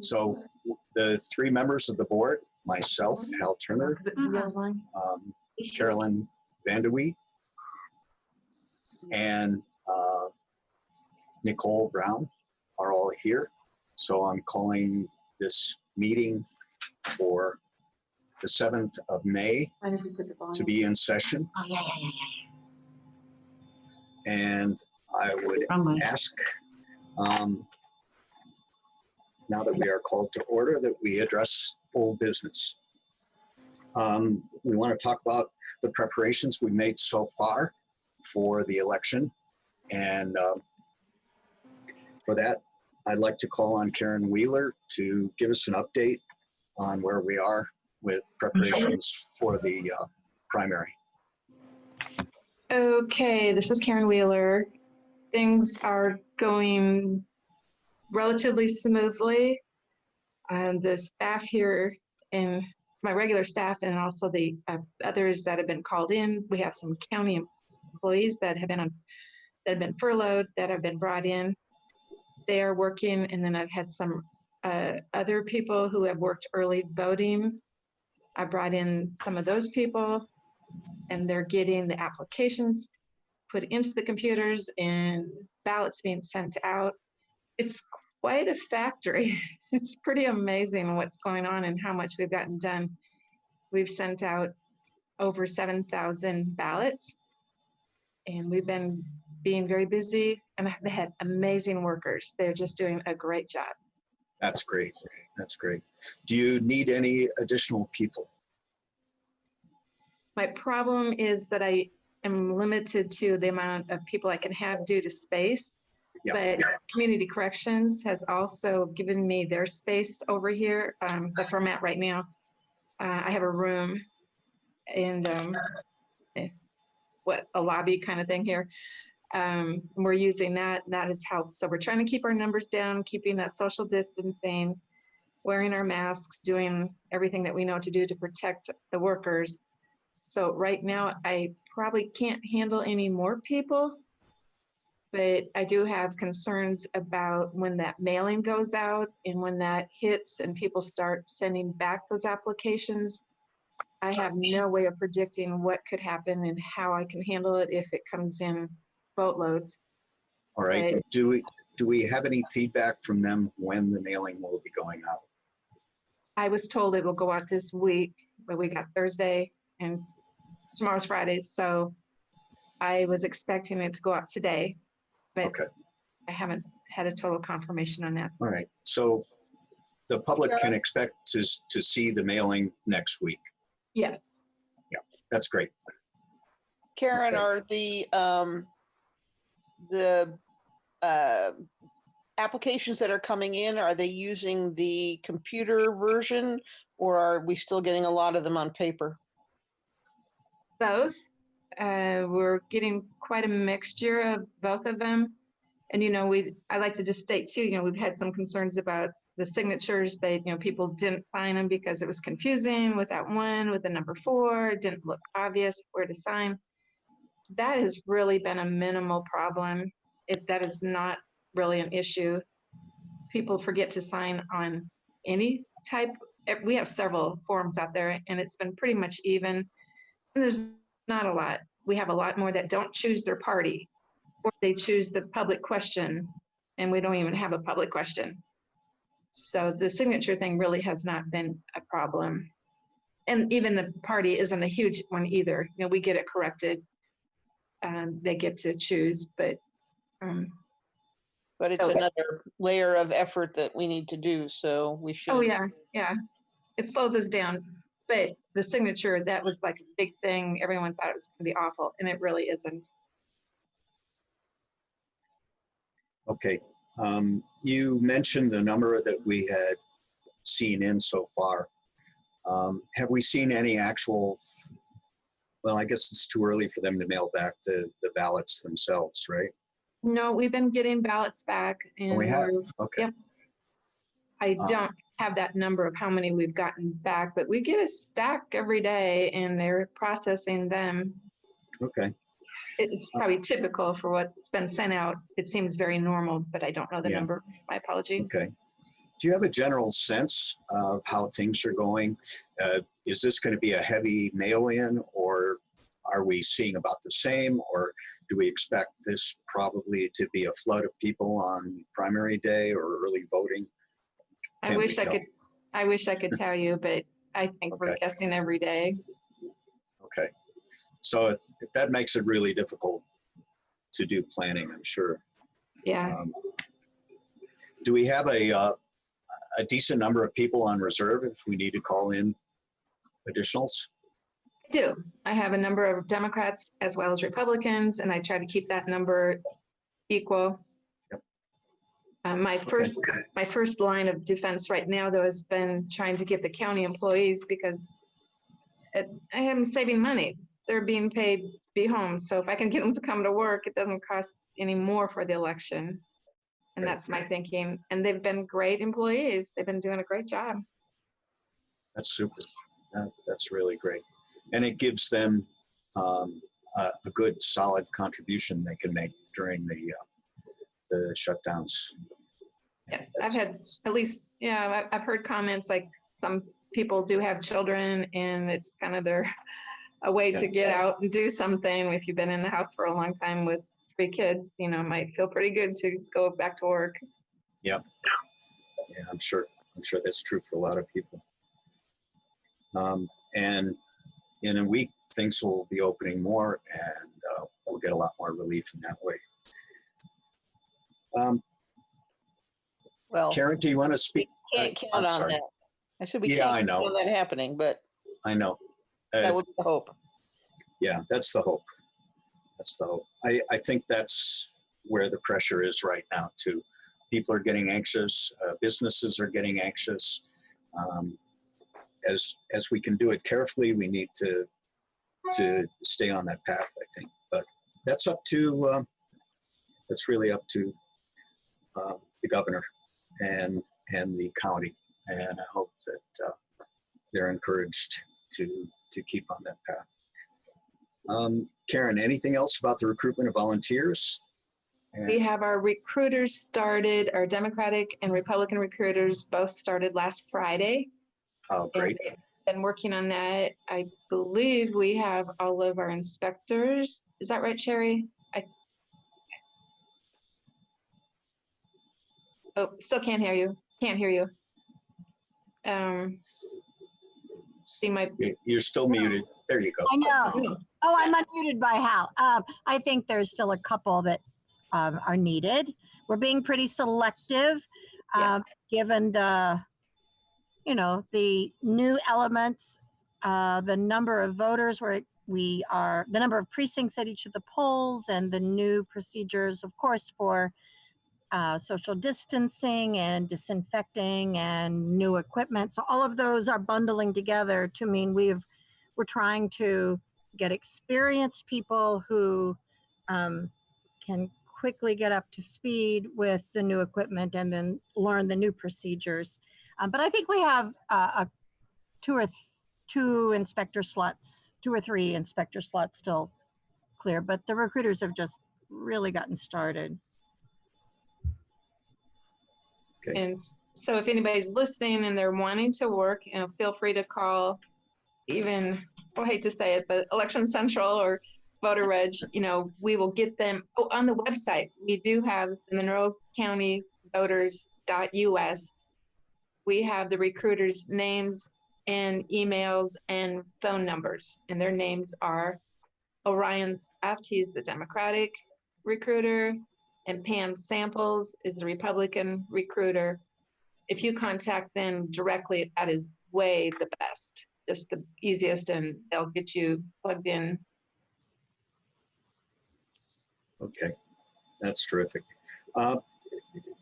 So the three members of the board, myself, Hal Turner, Carolyn Vanderwee, and Nicole Brown are all here. So I'm calling this meeting for the 7th of May to be in session. Oh, yeah. And I would ask, now that we are called to order, that we address old business. We want to talk about the preparations we made so far for the election. And for that, I'd like to call on Karen Wheeler to give us an update on where we are with preparations for the primary. Okay, this is Karen Wheeler. Things are going relatively smoothly. The staff here, and my regular staff, and also the others that have been called in. We have some county employees that have been furloughed that have been brought in. They are working, and then I've had some other people who have worked early voting. I brought in some of those people, and they're getting the applications put into the computers and ballots being sent out. It's quite a factory. It's pretty amazing what's going on and how much we've gotten done. We've sent out over 7,000 ballots, and we've been being very busy, and I've had amazing workers. They're just doing a great job. That's great. That's great. Do you need any additional people? My problem is that I am limited to the amount of people I can have due to space. But Community Corrections has also given me their space over here. That's where I'm at right now. I have a room and a lobby kind of thing here. We're using that. That has helped. So we're trying to keep our numbers down, keeping that social distancing, wearing our masks, doing everything that we know to do to protect the workers. So right now, I probably can't handle any more people, but I do have concerns about when that mailing goes out and when that hits and people start sending back those applications. I have no way of predicting what could happen and how I can handle it if it comes in boatloads. All right. But do we have any feedback from them when the mailing will be going out? I was told it will go out this week, but we got Thursday and tomorrow's Friday. So I was expecting it to go out today, but okay. I haven't had a total confirmation on that. All right. So the public can expect to see the mailing next week. Yes. Yeah, that's great. Karen, okay. Are the applications that are coming in, are they using the computer version, or are we still getting a lot of them on paper? Both. We're getting quite a mixture of both of them. And, you know, I like to just state too, you know, we've had some concerns about the signatures. People didn't sign them because it was confusing with that one, with the number 4, it didn't look obvious where to sign. That has really been a minimal problem. That is not really an issue. People forget to sign on any type. We have several forms out there, and it's been pretty much even. And there's not a lot. We have a lot more that don't choose their party, or they choose the public question, and we don't even have a public question. So the signature thing really has not been a problem. And even the party isn't a huge one either. You know, we get it corrected. They get to choose, but it's another layer of effort that we need to do, so we should. Oh yeah, it slows us down. But the signature, that was like a big thing. Everyone thought it was going to be awful, and it really isn't. Okay. You mentioned the number that we had seen in so far. Have we seen any actual, well, I guess it's too early for them to mail back the ballots themselves, right? No, we've been getting ballots back. And we have? Okay. Yep. I don't have that number of how many we've gotten back, but we get a stack every day and they're processing them. Okay. It's probably typical for what's been sent out. It seems very normal, but I don't know the number. My apology. Okay. Do you have a general sense of how things are going? Is this going to be a heavy mail-in, or are we seeing about the same, or do we expect this probably to be a flood of people on primary day or early voting? I wish I could tell you, but I think we're Okay. guessing every day. Okay. So that makes it really difficult to do planning, I'm sure. Yeah, Do we have a decent number of people on reserve if we need to call in additionals? I do. I have a number of Democrats as well as Republicans, and I try to keep that number equal. Yep. My first line of defense right now, though, has been trying to get the county employees, because I am saving money. They're being paid to be home. So if I can get them to come to work, it doesn't cost any more for the election. And Right. that's my thinking. And they've been great employees. They've been doing a great job. That's super. That's really great. And it gives them a good, solid contribution they can make during the shutdowns. Yes, I've had at least, yeah, I've heard comments like some people do have children, and it's kind of a way to get out and do something. If you've been in the house for a long time with 3 kids, it might feel pretty good to go back to work. Yep. Yeah, I'm sure that's true for a lot of people. And in a week, things will be opening more, and we'll get a lot more relief in that way. Well, Karen, do you want to speak? can't count on that. I said we Yeah, I can't know. count on that happening, but I know. that would be the hope. Yeah, that's the hope. That's the hope. I think that's where the pressure is right now too. People are getting anxious. Businesses are getting anxious. As we can do it carefully, we need to stay on that path, I think. But that's really up to the governor and the county. And I hope that they're encouraged to keep on that path. Karen, anything else about the recruitment of volunteers? We have our recruiters started, our Democratic and Republican recruiters both started last Friday. Oh, great. And they've been working on that. I believe we have all of our inspectors. Is that right, Sherry? Still can't hear you. Can't hear you. You're still muted. There you go. I know. Oh, I'm unmuted by Hal. I think there's still a couple that are needed. We're being pretty selective, Yes. given the new elements, the number of voters the number of precincts at each of the polls, and the new procedures, of course, for social distancing and disinfecting and new equipment. So all of those are bundling together to mean we're trying to get experienced people who can quickly get up to speed with the new equipment and then learn the new procedures. But I think we have two or three inspector slots still clear, but the recruiters have just really gotten started. Okay. And so if anybody's listening and they're wanting to work, feel free to call even, I hate to say it, but Election Central or Voter Reg, we will get them. Oh, on the website, we do have the Monroe County Voters.us. We have the recruiters' names and emails and phone numbers, and their names are Orion Saft, he's the Democratic recruiter, and Pam Samples is the Republican recruiter. If you contact them directly, that is way the best, just the easiest, and they'll get you plugged in. Okay, that's terrific.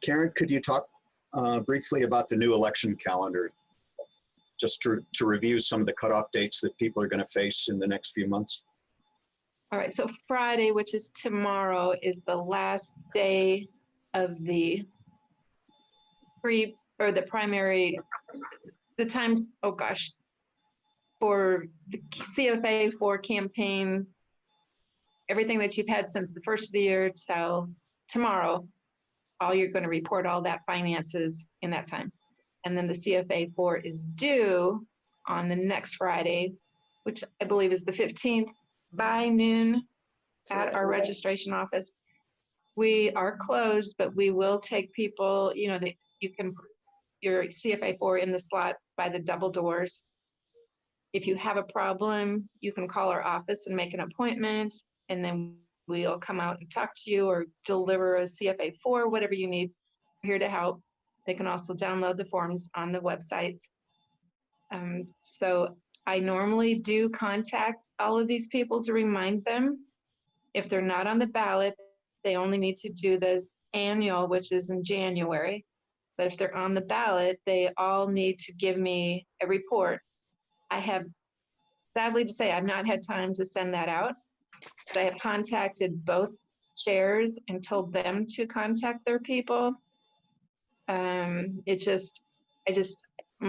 Karen, could you talk briefly about the new election calendar, just to review some of the cutoff dates that people are going to face in the next few months? All right, so Friday, which is tomorrow, is the last day of the primary, the time, oh gosh, for the CFA for campaign, everything that you've had since the first of the year till tomorrow, you're going to report all that finances in that time. And then the CFA 4 is due on the next Friday, which I believe is the 15th, by noon at our registration office. We are closed, but we will take people, you know, that you can put your CFA 4 in the slot by the double doors. If you have a problem, you can call our office and make an appointment, and then we'll come out and talk to you or deliver a CFA 4, whatever you need. We're here to help. They can also download the forms on the website. So I normally do contact all of these people to remind them. If they're not on the ballot, they only need to do the annual, which is in January. But if they're on the ballot, they all need to give me a report. I have, sadly to say, I've not had time to send that out, but I have contacted both chairs and told them to contact their people.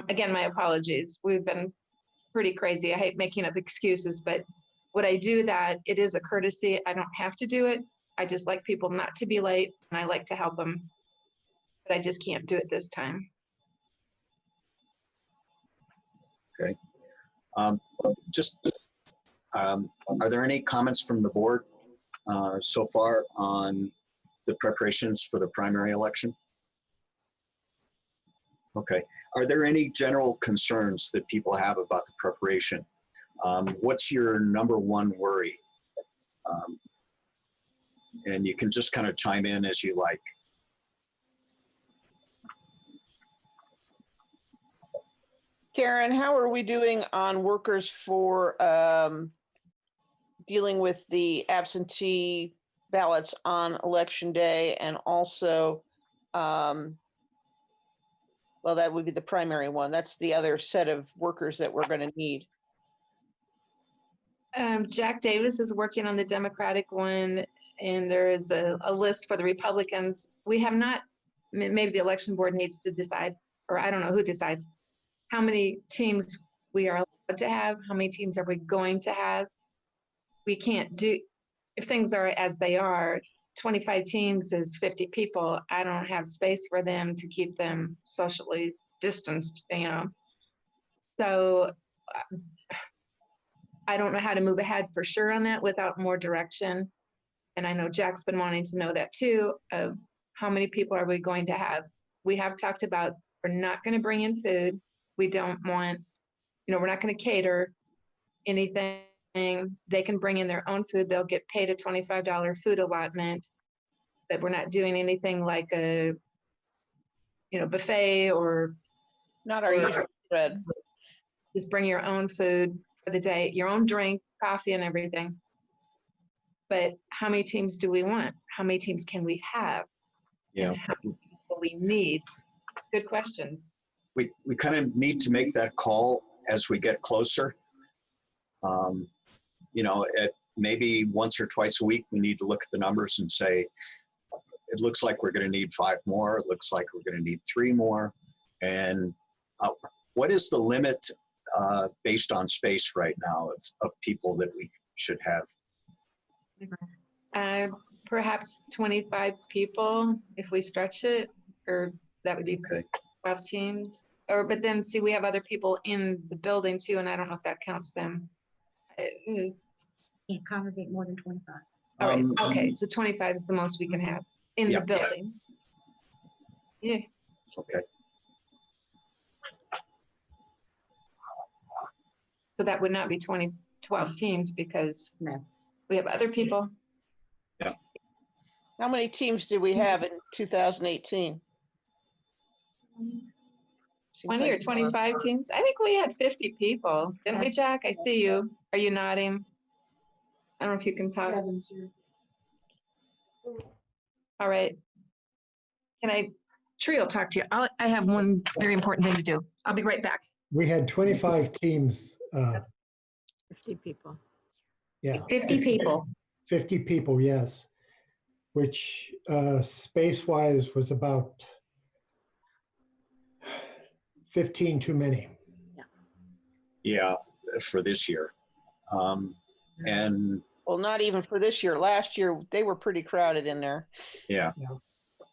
Again, my apologies. We've been pretty crazy. I hate making up excuses, but would I do that? It is a courtesy. I don't have to do it. I just like people not to be late, and I like to help them, but I just can't do it this time. Okay. Are there any comments from the board so far on the preparations for the primary election? Okay. Are there any general concerns that people have about the preparation? What's your number one worry? And you can just kind of chime in as you like. Karen, how are we doing on workers for dealing with the absentee ballots on election day, and also, well, that would be the primary one. That's the other set of workers that we're going to need. Jack Davis is working on the Democratic one, and there is a list for the Republicans. We have not, maybe the election board needs to decide, or I don't know who decides, how many teams we are allowed to have, how many teams are we going to have. We can't do, if things are as they are, 25 teams is 50 people. I don't have space for them to keep them socially distanced, you know. So I don't know how to move ahead for sure on that without more direction. And I know Jack's been wanting to know that too, of how many people are we going to have. We have talked about, we're not going to bring in food. We don't want, you know, we're not going to cater anything. They can bring in their own food. They'll get paid a $25 food allotment, but we're not doing anything like a, you know, buffet or Not our usual spread. just bring your own food for the day, your own drink, coffee and everything. But how many teams do we want? How many teams can we have? Yeah. And how many people we need? Good questions. We kind of need to make that call as we get closer. You know, maybe once or twice a week, we need to look at the numbers and say, it looks like we're going to need 5 more. It looks like we're going to need 3 more. And what is the limit based on space right now of people that we should have? Perhaps 25 people if we stretch it, or that would be Okay. 12 teams. Or, but then see, we have other people in the building too, and I don't know if that counts them. Can't congregate more than 25. All right, okay, so 25 is the most we can have in Yeah. the building. Yeah. Okay. So that would not be 12 teams because No. we have other people. How many teams did we have in 2018? 20 or 25 teams? I think we had 50 people, didn't we, Jack? I see you. Are you nodding? I don't know if you can talk. All right. Tree will talk to you. I have one very important thing to do. I'll be right back. We had 25 teams, 50 people. yeah. 50 people. 50 people, yes, which space-wise was about 15 too many. Yeah, for this year. And Well, not even for this year. Last year, they were pretty crowded in there. yeah. Yeah.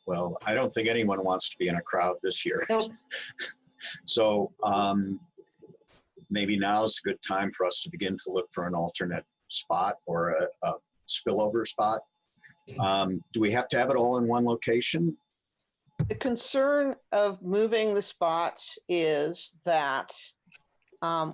Well, I don't think anyone wants to be in a crowd this year. Nope. So maybe now is a good time for us to begin to look for an alternate spot or a spillover spot. Do we have to have it all in one location? The concern of moving the spots is that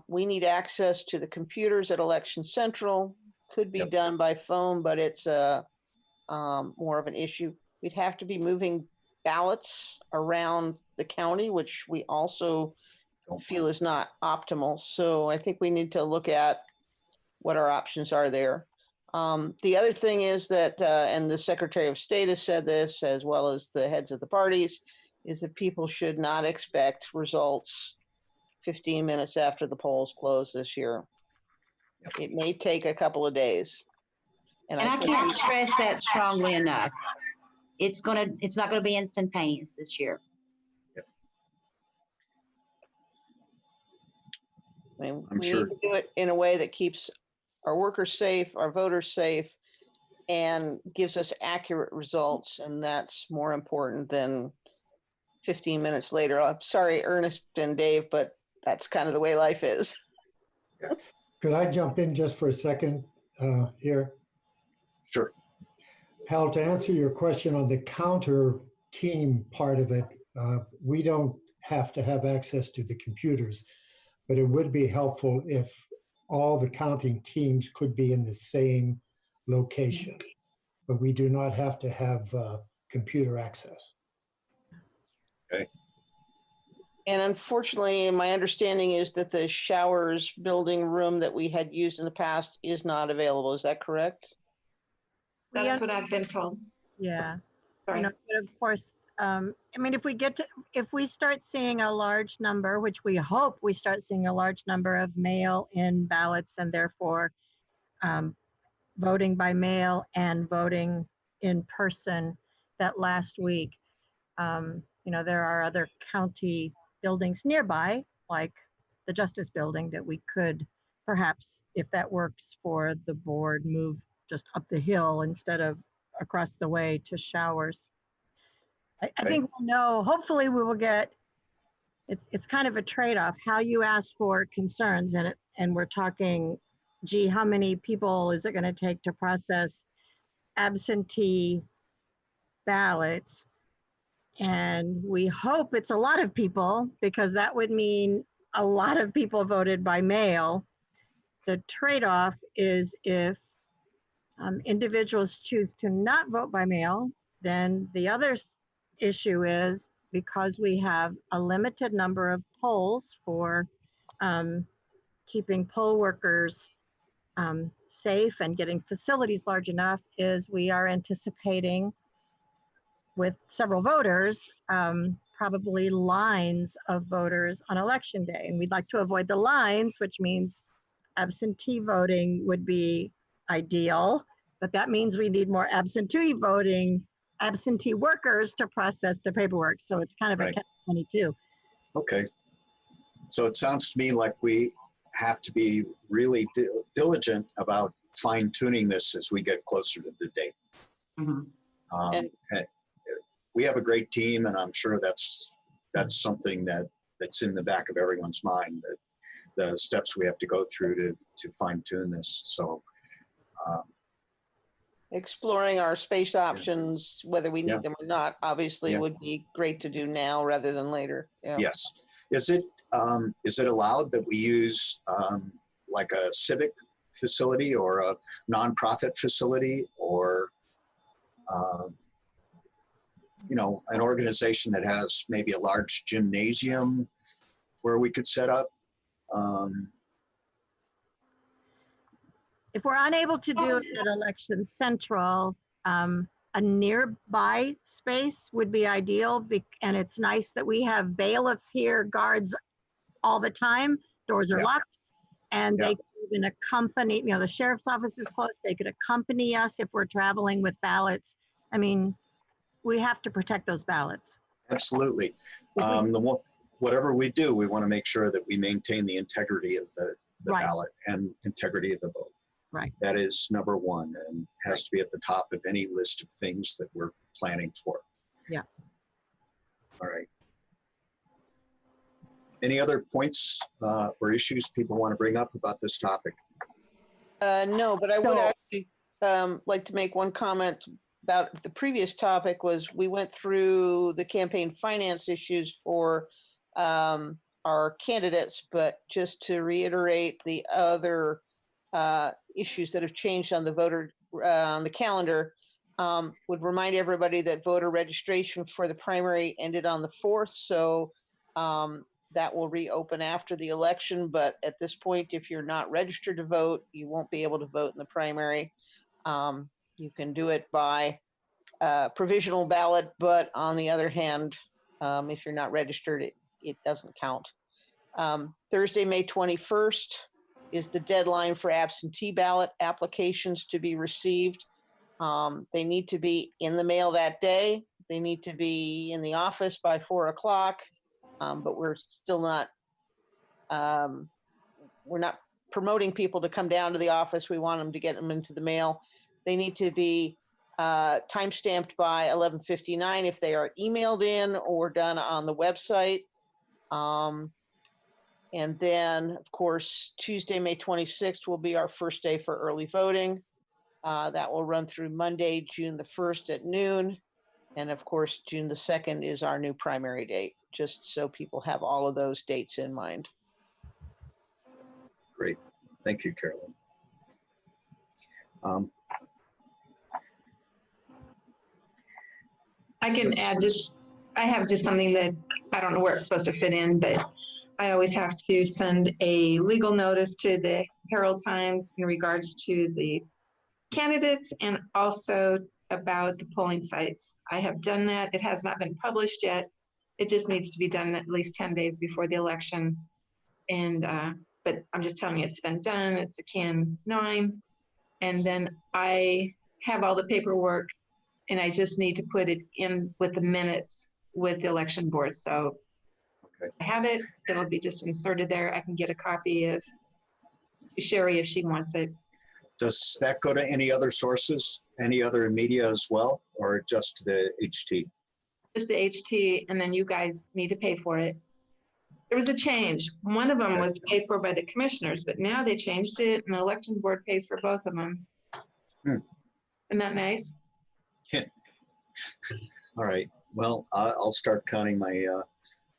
we need access to the computers at Election Central. Could be Yep. done by phone, but it's more of an issue. We'd have to be moving ballots around the county, which we also feel is not optimal. So I think we need to look at what our options are there. The other thing is that, and the Secretary of State has said this, as well as the heads of the parties, is that people should not expect results 15 minutes after the polls close this year. It may take a couple of days. And I can't stress that strongly enough. It's not gonna be instantaneous this year. I mean, I'm we sure. need to do it in a way that keeps our workers safe, our voters safe, and gives us accurate results. And that's more important than 15 minutes later. I'm sorry, Ernest and Dave, but that's kind of the way life is. Could I jump in just for a second here? Sure. Hal, to answer your question on the counter team part of it, we don't have to have access to the computers, but it would be helpful if all the counting teams could be in the same location. But we do not have to have computer access. And unfortunately, my understanding is that the showers building room that we had used in the past is not available. Is that correct? We That's what I've been told. Yeah, Sorry. but of course, I mean, if we start seeing a large number, which we hope we start seeing a large number of mail-in ballots and therefore voting by mail and voting in person that last week, there are other county buildings nearby, like the Justice Building, that we could perhaps, if that works for the board, move just up the hill instead of across the way to Showers. I think we'll know, hopefully we will get, it's kind of a trade-off, how you asked for concerns, and we're talking, gee, how many people is it going to take to process absentee ballots? And we hope it's a lot of people, because that would mean a lot of people voted by mail. The trade-off is if individuals choose to not vote by mail, then the other issue is, because we have a limited number of polls for keeping poll workers safe and getting facilities large enough, is we are anticipating with several voters, probably lines of voters on election day. And we'd like to avoid the lines, which means absentee voting would be ideal, but that means we need more absentee workers to process the paperwork. So it's kind of Right. a catch-22. Okay. So it sounds to me like we have to be really diligent about fine tuning this as we get closer to the date. Mhm. And we have a great team, and I'm sure that's something that's in the back of everyone's mind, that the steps we have to go through to fine tune this. So Exploring our space options, whether we Yeah. need them or not, obviously Yeah. would be great to do now rather than later. Yeah. yes, is it allowed that we use like a civic facility or a nonprofit facility, or an organization that has maybe a large gymnasium where we could set up? If we're unable to do it at Election Central, a nearby space would be ideal. And it's nice that we have bailiffs here, guards all the time. Doors are Yeah. locked, and Yeah. they can even accompany, the sheriff's office is closed. They could accompany us if we're traveling with ballots. I mean, we have to protect those ballots. Absolutely. Whatever we do, we want to make sure that we maintain the integrity of the Right. ballot and integrity of the vote. Right. That is number one, and has to be at the top of any list of things that we're planning for. Yeah. All right. Any other points or issues people want to bring up about this topic? No, but I would So- actually like to make one comment about the previous topic. Was we went through the campaign finance issues for our candidates, but just to reiterate the other issues that have changed on the voter on the calendar, would remind everybody that voter registration for the primary ended on the 4th. So that will reopen after the election. But at this point, if you're not registered to vote, you won't be able to vote in the primary. You can do it by provisional ballot, but on the other hand, if you're not registered, it doesn't count. Thursday, May 21st is the deadline for absentee ballot applications to be received. They need to be in the mail that day. They need to be in the office by 4 o'clock. But we're still not, we're not promoting people to come down to the office. We want them to get them into the mail. They need to be time-stamped by 11:59 if they are emailed in or done on the website. And then, of course, Tuesday, May 26th will be our first day for early voting. That will run through Monday, June the 1st at noon. And of course, June the 2nd is our new primary date, just so people have all of those dates in mind. Great. Thank you, Carolyn. I can add just, I have just something that I don't know where it's supposed to fit in, but I always have to send a legal notice to the Herald Times in regards to the candidates and also about the polling sites. I have done that. It has not been published yet. It just needs to be done at least 10 days before the election. And, but I'm just telling you, it's been done. It's a Can 9. And then I have all the paperwork and I just need to put it in with the minutes with the election board. So Okay. I have it. It'll be just inserted there. I can get a copy of to Sherry if she wants it. Does that go to any other sources, any other media as well, or just the HT? Just the HT, and then you guys need to pay for it. There was a change. One of them Okay. was paid for by the commissioners, but now they changed it and the election board pays for both of them. Hmm. Isn't that nice? All right. Well, I'll start counting my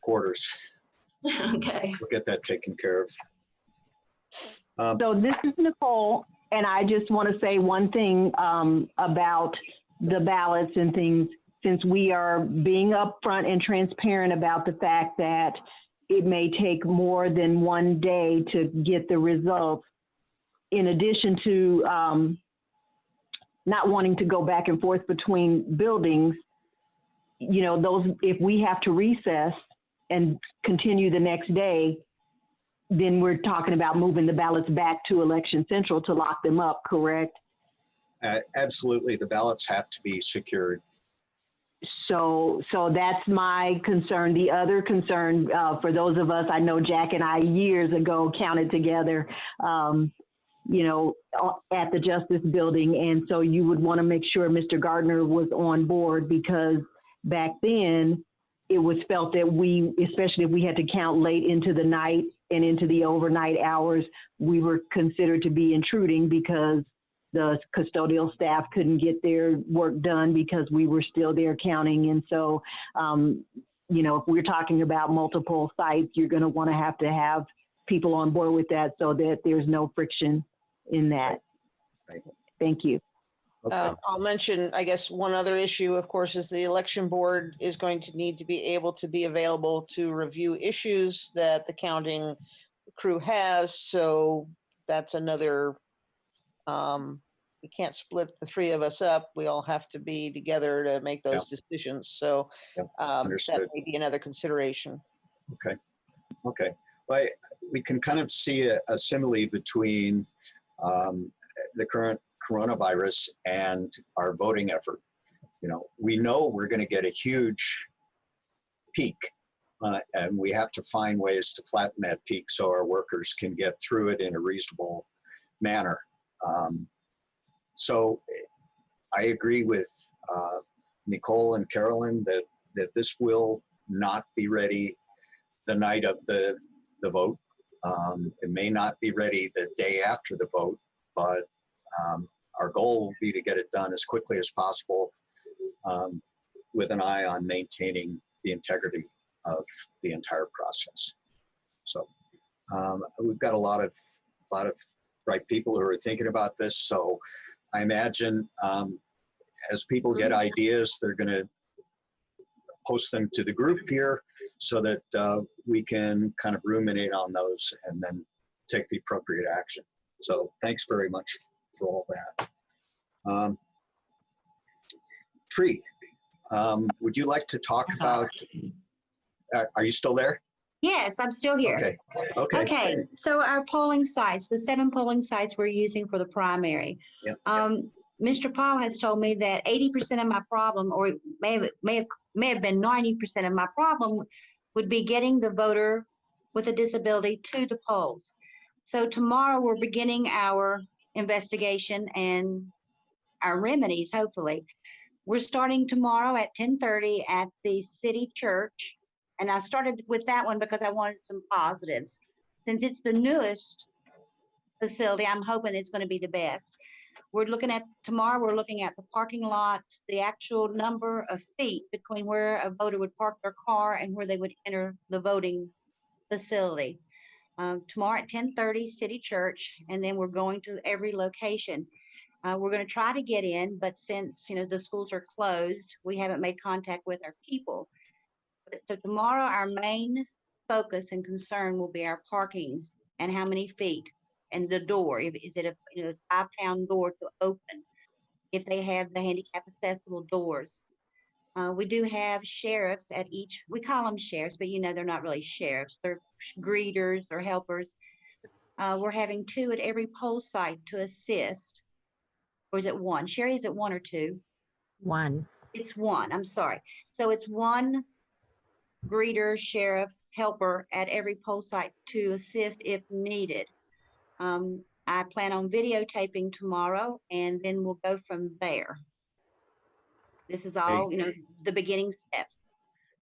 quarters. Okay. We'll get that taken care of. So this is Nicole, and I just want to say one thing about the ballots and things, since we are being upfront and transparent about the fact that it may take more than one day to get the results, in addition to not wanting to go back and forth between buildings, you know, those, if we have to recess and continue the next day, then we're talking about moving the ballots back to Election Central to lock them up, correct? Absolutely. The ballots have to be secured. So that's my concern. The other concern for those of us, I know Jack and I years ago counted together, you know, at the Justice Building. And so you would want to make sure Mr. Gardner was on board, because back then it was felt that we, especially if we had to count late into the night and into the overnight hours, we were considered to be intruding because the custodial staff couldn't get their work done because we were still there counting. And so, you know, if we're talking about multiple sites, you're going to want to have people on board with that so that there's no friction in that. Right. Thank you. Okay. I'll mention, I guess, one other issue, of course, is the election board is going to need to be able to be available to review issues that the counting crew has. So that's another, we can't split the three of us up. We all have to be together to make those decisions. So Yep. that Understood. may be another consideration. Okay. Okay. Well, we can kind of see a simile between the current coronavirus and our voting effort. You know we're going to get a huge peak, and we have to find ways to flatten that peak so our workers can get through it in a reasonable manner. So I agree with Nicole and Carolyn that this will not be ready the night of the vote. It may not be ready the day after the vote, but our goal will be to get it done as quickly as possible, with an eye on maintaining the integrity of the entire process. So we've got a lot of bright people who are thinking about this. So I imagine as people get ideas, they're going to post them to the group here so that we can kind of ruminate on those and then take the appropriate action. So thanks very much for all that. Tree, would you like to talk about, are you still there? Yes, I'm still here. Okay. Okay. Okay, so our polling sites, the 7 polling sites we're using for the primary. Yep. Mr. Paul has told me that 80% of my problem, or may have been 90% of my problem, would be getting the voter with a disability to the polls. So tomorrow we're beginning our investigation and our remedies, hopefully. We're starting tomorrow at 10:30 at the city church. And I started with that one because I wanted some positives. Since it's the newest facility, I'm hoping it's going to be the best. Tomorrow we're looking at the parking lots, the actual number of feet between where a voter would park their car and where they would enter the voting facility. Tomorrow at 10:30, City Church, and then we're going to every location. We're going to try to get in, but since the schools are closed, we haven't made contact with our people. So tomorrow, our main focus and concern will be our parking and how many feet and the door. Is it a 5-pound door to open? If they have the handicap accessible doors. We do have sheriffs at each. We call them sheriffs, but they're not really sheriffs. They're greeters or helpers. We're having 2 at every poll site to assist. Or is it 1? Sherry, is it 1 or 2? 1. It's 1. I'm sorry. So it's 1 greeter, sheriff, helper at every poll site to assist if needed. I plan on videotaping tomorrow, and then we'll go from there. This is all, the beginning steps.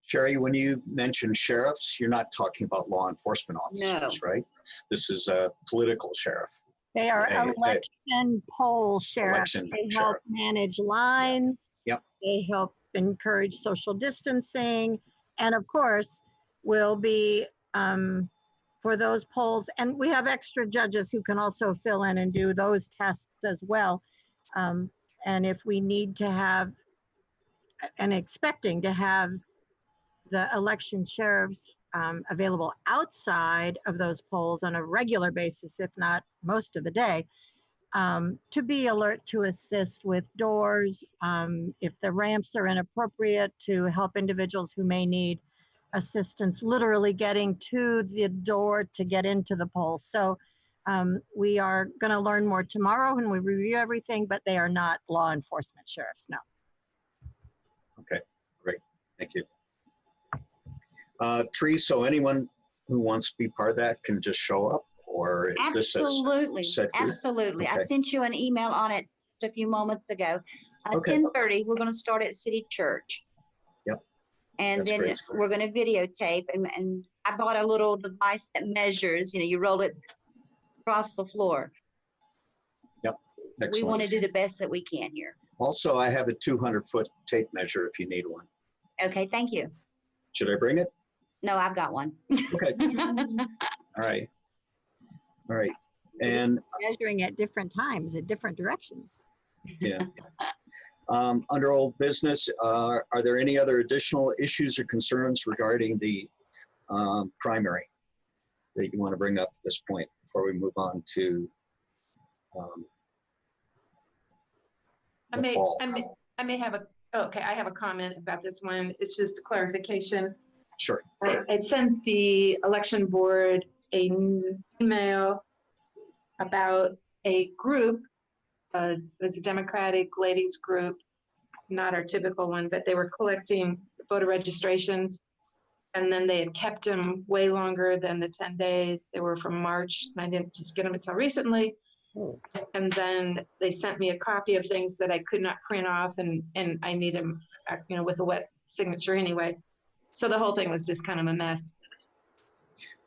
Sherry, when you mention sheriffs, you're not talking about law enforcement officers, right? This is a political sheriff. They are election poll sheriffs. They help manage lines. Yep. They help encourage social distancing. And of course, will be for those polls. And we have extra judges who can also fill in and do those tests as well. And if we need to have, and expecting to have the election sheriffs available outside of those polls on a regular basis, if not most of the day, to be alert to assist with doors, if the ramps are inappropriate, to help individuals who may need assistance literally getting to the door to get into the polls. So we are going to learn more tomorrow when we review everything, but they are not law enforcement sheriffs, no. Okay, great, thank you. Tree, so anyone who wants to be part of that can just show up, or is Absolutely. this a set group? Absolutely. Okay. I sent you an email on it just a few moments ago. Okay. 10:30, we're going to start at City Church. Yep. And That's then great. we're going to videotape. And I bought a little device that measures, you roll it across the floor. Yep. Excellent. We want to do the best that we can here. Also, I have a 200-foot tape measure if you need one. Okay, thank you. Should I bring it? No, I've got one. Okay. All right. All right. And Measuring at different times, at different directions. yeah. Under old business, are there any other additional issues or concerns regarding the primary that you want to bring up at this point before we move on to the fall? I may have I have a comment about this one. It's just a clarification. Sure. I sent the election board an email about a group. It was a Democratic ladies group, not our typical one, but they were collecting voter registrations. And then they had kept them way longer than the 10 days. They were from March, and I didn't just get them until recently. And then they sent me a copy of things that I could not print off, and I need them, with a wet signature anyway. So the whole thing was just kind of a mess.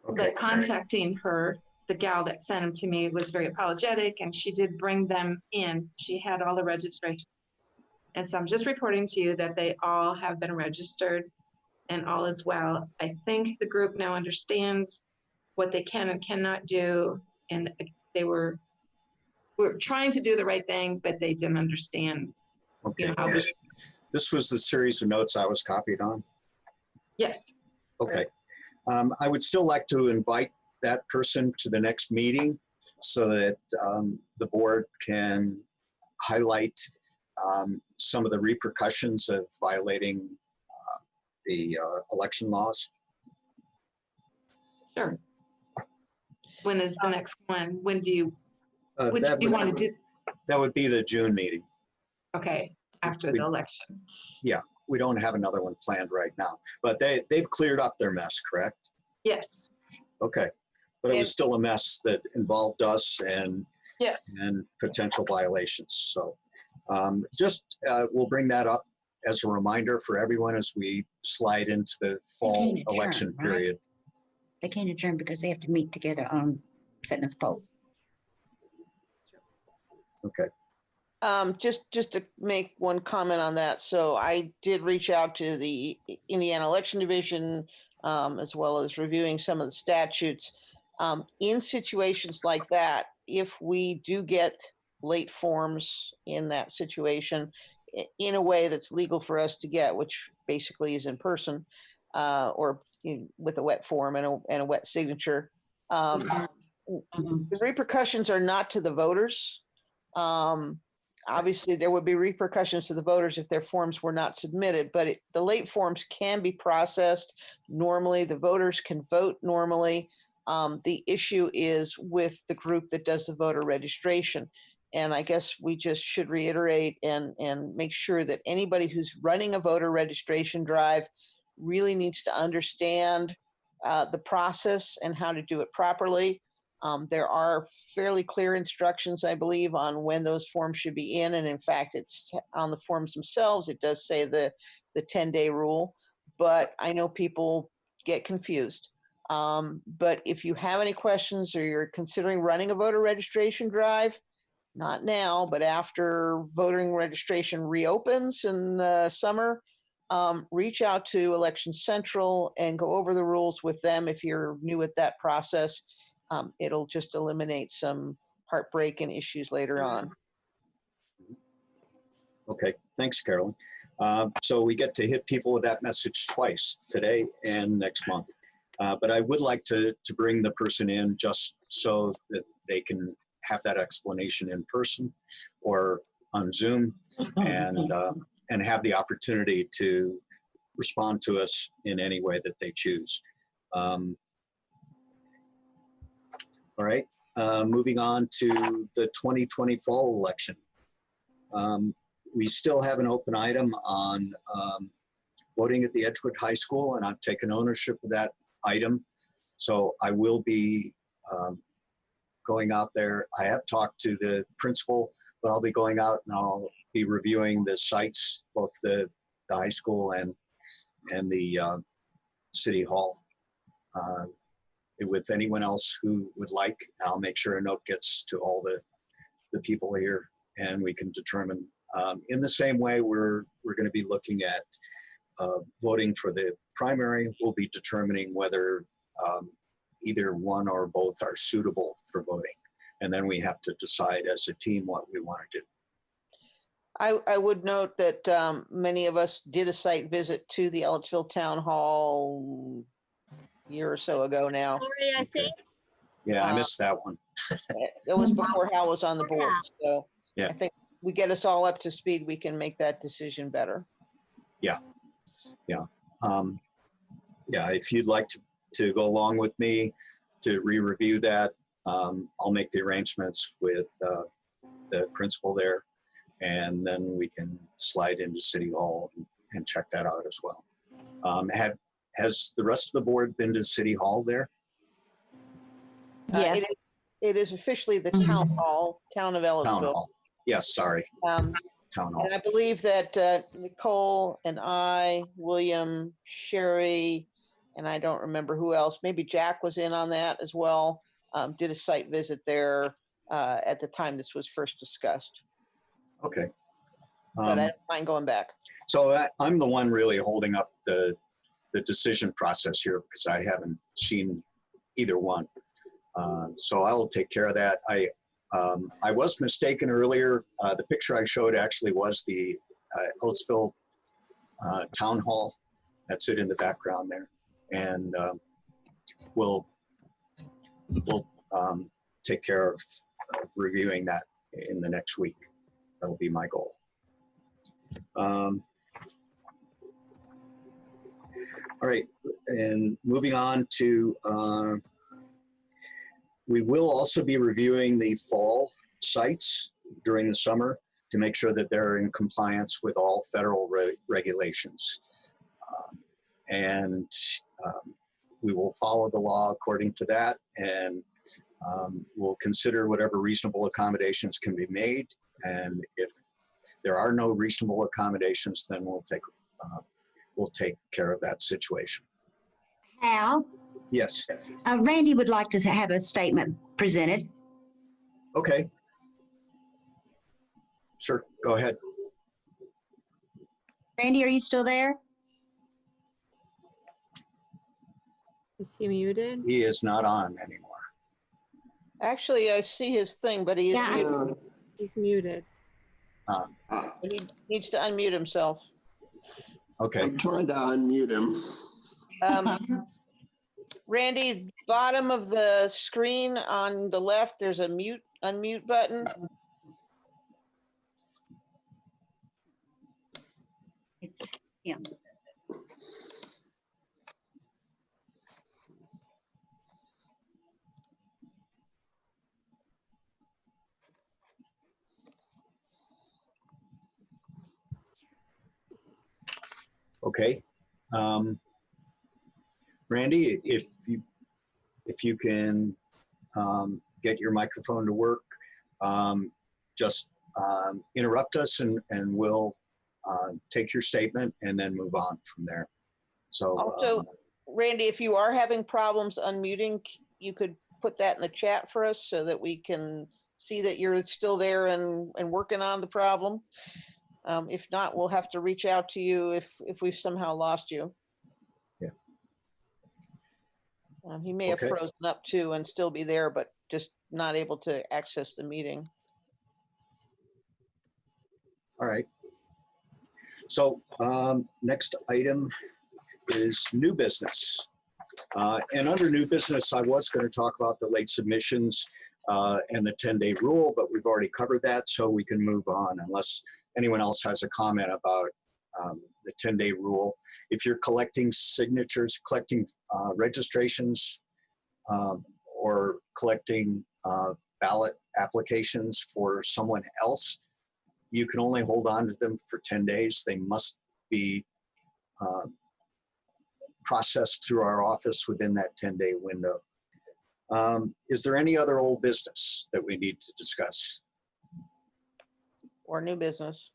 Okay, But contacting her, the gal that sent them to me was very apologetic, and she did bring them in. She had all the registration. And so I'm just reporting to you that they all have been registered and all is well. I think the group now understands what they can and cannot do. And we're trying to do the right thing, but they didn't understand, okay. how this, This was the series of notes I was copied on. yes. Okay. I would still like to invite that person to the next meeting so that the board can highlight some of the repercussions of violating the election laws. Sure. When is the next one? When do you, Uh, what that, do you would, want to do? that would be the June meeting. Okay, after the election. We don't have another one planned right now, but they've cleared up their mess, correct? Yes, Okay. But it was And- still a mess that involved us and yes. potential violations. So we'll bring that up as a reminder for everyone as we slide into the fall can't adjourn, election right? period. They can't adjourn because they have to meet together on setting of polls. Okay. Just to make one comment on that. So I did reach out to the Indiana Election Division, as well as reviewing some of the statutes. In situations like that, if we do get late forms in that situation, in a way that's legal for us to get, which basically is in person, or with a wet form and a wet signature, Mhm. the repercussions are not to the voters. Obviously, there would be repercussions to the voters if their forms were not submitted, but the late forms can be processed normally. The voters can vote normally. The issue is with the group that does the voter registration. And I guess we just should reiterate and make sure that anybody who's running a voter registration drive really needs to understand the process and how to do it properly. There are fairly clear instructions, I believe, on when those forms should be in. And in fact, it's on the forms themselves. It does say the 10-day rule, but I know people get confused. But if you have any questions or you're considering running a voter registration drive, not now, but after voting registration reopens in the summer, reach out to Election Central and go over the rules with them if you're new at that process. It'll just eliminate some heartbreak and issues later on. Okay. Thanks, Carolyn. So we get to hit people with that message twice, today and next month. But I would like to bring the person in just so that they can have that explanation in person or on Zoom and have the opportunity to respond to us in any way that they choose. All right, moving on to the 2020 fall election. We still have an open item on voting at the Edgewood High School, and I've taken ownership of that item. So I will be going out there. I have talked to the principal, but I'll be going out and I'll be reviewing the sites, both the high school and the city hall. With anyone else who would like, I'll make sure a note gets to all the people here and we can determine. In the same way, we're going to be looking at voting for the primary. We'll be determining whether either one or both are suitable for voting. And then we have to decide as a team what we want to do. I would note that many of us did a site visit to the Ellettsville Town Hall a year or so ago now. Lori, I think. Yeah, I missed that one. It was before Hal was on the board. So Yeah. I think we get us all up to speed, we can make that decision better. Yeah. If you'd like to go along with me to re-review that, I'll make the arrangements with the principal there, and then we can slide into City Hall and check that out as well. Has the rest of the board been to City Hall there? Yes. It is officially the town hall, town of Town Ellettsville. Hall. Yes, sorry, Um, Town Hall. And I believe that Nicole and I, William, Sherry, and I don't remember who else. Maybe Jack was in on that as well. Did a site visit there at the time this was first discussed. Okay. But I don't mind going back. So I'm the one really holding up the decision process here because I haven't seen either one. So I will take care of that. I was mistaken earlier. The picture I showed actually was the Ellisville Town Hall. That's it in the background there. And we'll take care of reviewing that in the next week. That'll be my goal. All right, and moving on to, we will also be reviewing the fall sites during the summer to make sure that they're in compliance with all federal regulations. And we will follow the law according to that, and we'll consider whatever reasonable accommodations can be made. And if there are no reasonable accommodations, then we'll take care of that situation. Hal, Yes. Randy would like to have a statement presented. Okay. Sure. Go ahead. Randy, are you still there? Is he muted? He is not on anymore. Actually, I see his thing, but he is Yeah, muted. He's muted. He needs to unmute himself. Okay. I'm trying to unmute him. Randy, bottom of the screen on the left, there's a unmute button. It's him. Okay. Randy, if you can get your microphone to work, just interrupt us and we'll take your statement and then move on from there. So Also, Randy, if you are having problems unmuting, you could put that in the chat for us so that we can see that you're still there and working on the problem. If not, we'll have to reach out to you if we've somehow lost you. Yeah. He may have Okay. frozen up too and still be there, but just not able to access the meeting. all right. So next item is new business. And under new business, I was going to talk about the late submissions and the 10-day rule, but we've already covered that, so we can move on unless anyone else has a comment about the 10-day rule. If you're collecting signatures, collecting registrations, or collecting ballot applications for someone else, you can only hold on to them for 10 days. They must be processed through our office within that 10-day window. Is there any other old business that we need to discuss? Or new business.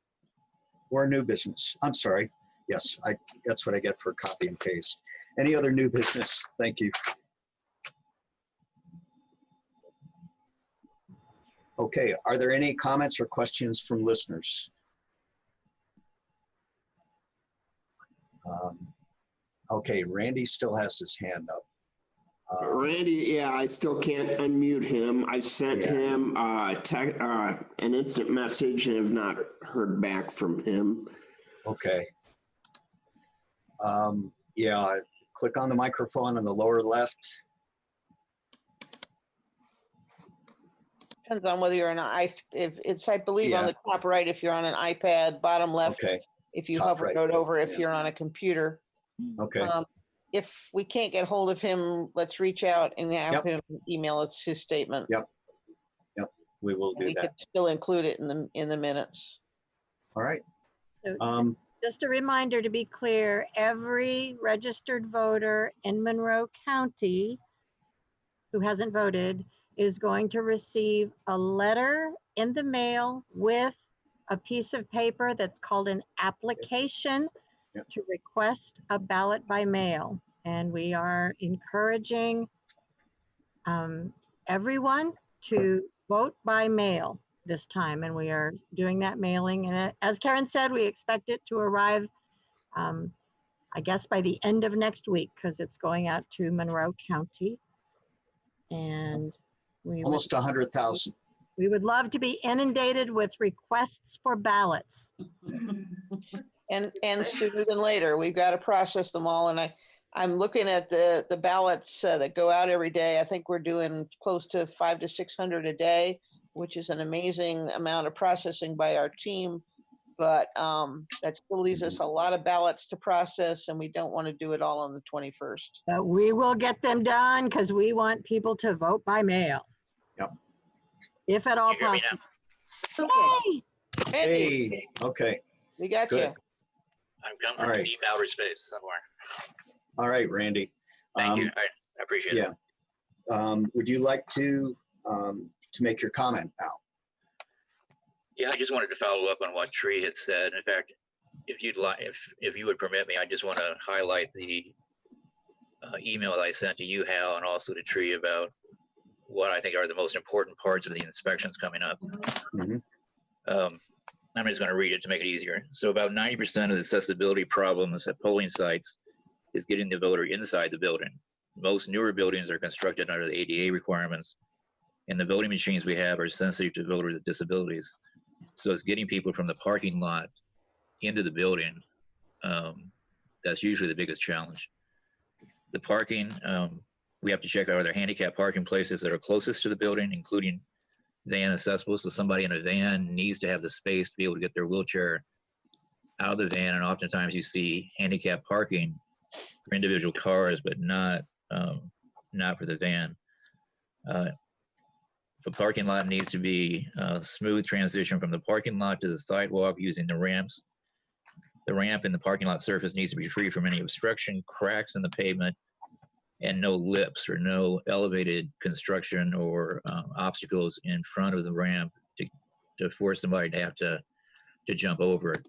Or new business? I'm sorry. Yes, that's what I get for copy and paste. Any other new business? Thank you. Okay, are there any comments or questions from listeners? Okay, Randy still has his hand up. Randy, yeah, I still can't unmute him. I've sent him an instant message and have not heard back from him. Okay. Yeah, click on the microphone in the lower left. Depends on whether you're if it's, I believe on the top right, if you're on an iPad, bottom left, Okay. if you Top hover right. it over, if you're on a computer. Okay. If we can't get hold of him, let's reach out and have him email us his statement. Yep. We will do We that. could still include it in the minutes. All right. So just a reminder to be clear, every registered voter in Monroe County who hasn't voted is going to receive a letter in the mail with a piece of paper that's called an application to request a ballot by mail. And we are encouraging everyone to vote by mail this time. And we are doing that mailing. And as Karen said, we expect it to arrive, I guess, by the end of next week, because it's going out to Monroe County. And Almost 100,000. we would love to be inundated with requests for ballots. And sooner than later, we've got to process them all. And I'm looking at the ballots that go out every day. I think we're doing close to 500 to 600 a day, which is an amazing amount of processing by our team. But that still leaves us a lot of ballots to process, and we don't want to do it all on the 21st. But we will get them done because we want people to vote by mail. Yep. If at all You hear me possible. now? Hey, Hey, okay. We got Good. you. I'm coming All from right. deep outer space somewhere. All right, Randy. Thank you. I appreciate yeah. it. Would you like to make your comment now? Yeah, I just wanted to follow up on what Tree had said. In fact, if you'd like, if you would permit me, I just want to highlight the email that I sent to you, Hal, and also to Tree about what I think are the most important parts of the inspections coming up. I'm just going to read it to make it easier. So about 90% of the accessibility problems at polling sites is getting the voter inside the building. Most newer buildings are constructed under the ADA requirements, and the voting machines we have are sensitive to voters with disabilities. So it's getting people from the parking lot into the building. That's usually the biggest challenge. The parking, we have to check out other handicap parking places that are closest to the building, including van accessible. So somebody in a van needs to have the space to be able to get their wheelchair out of the van. And oftentimes you see handicap parking for individual cars, but not for the van. The parking lot needs to be a smooth transition from the parking lot to the sidewalk using the ramps. The ramp in the parking lot surface needs to be free from any obstruction, cracks in the pavement, and no lips or no elevated construction or obstacles in front of the ramp to force somebody to have to jump over it.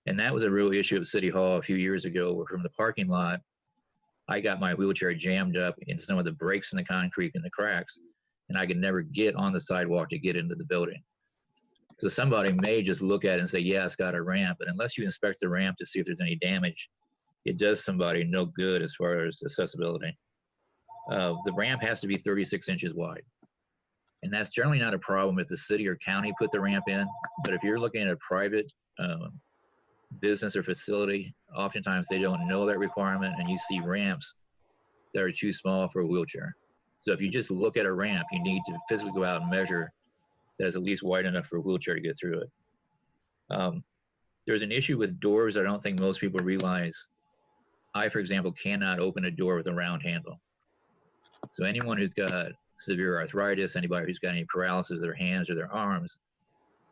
And that was a real issue at City Hall a few years ago, where from the parking lot, I got my wheelchair jammed up in some of the breaks in the concrete and the cracks, and I could never get on the sidewalk to get into the building. So somebody may just look at it and say, yeah, it's got a ramp, but unless you inspect the ramp to see if there's any damage, it does somebody no good as far as accessibility. The ramp has to be 36 inches wide. And that's generally not a problem if the city or county put the ramp in, but if you're looking at a private business or facility, oftentimes they don't know that requirement, and you see ramps that are too small for a wheelchair. So if you just look at a ramp, you need to physically go out and measure that is at least wide enough for a wheelchair to get through it. There's an issue with doors I don't think most people realize. I, for example, cannot open a door with a round handle. So anyone who's got severe arthritis, anybody who's got any paralysis of their hands or their arms,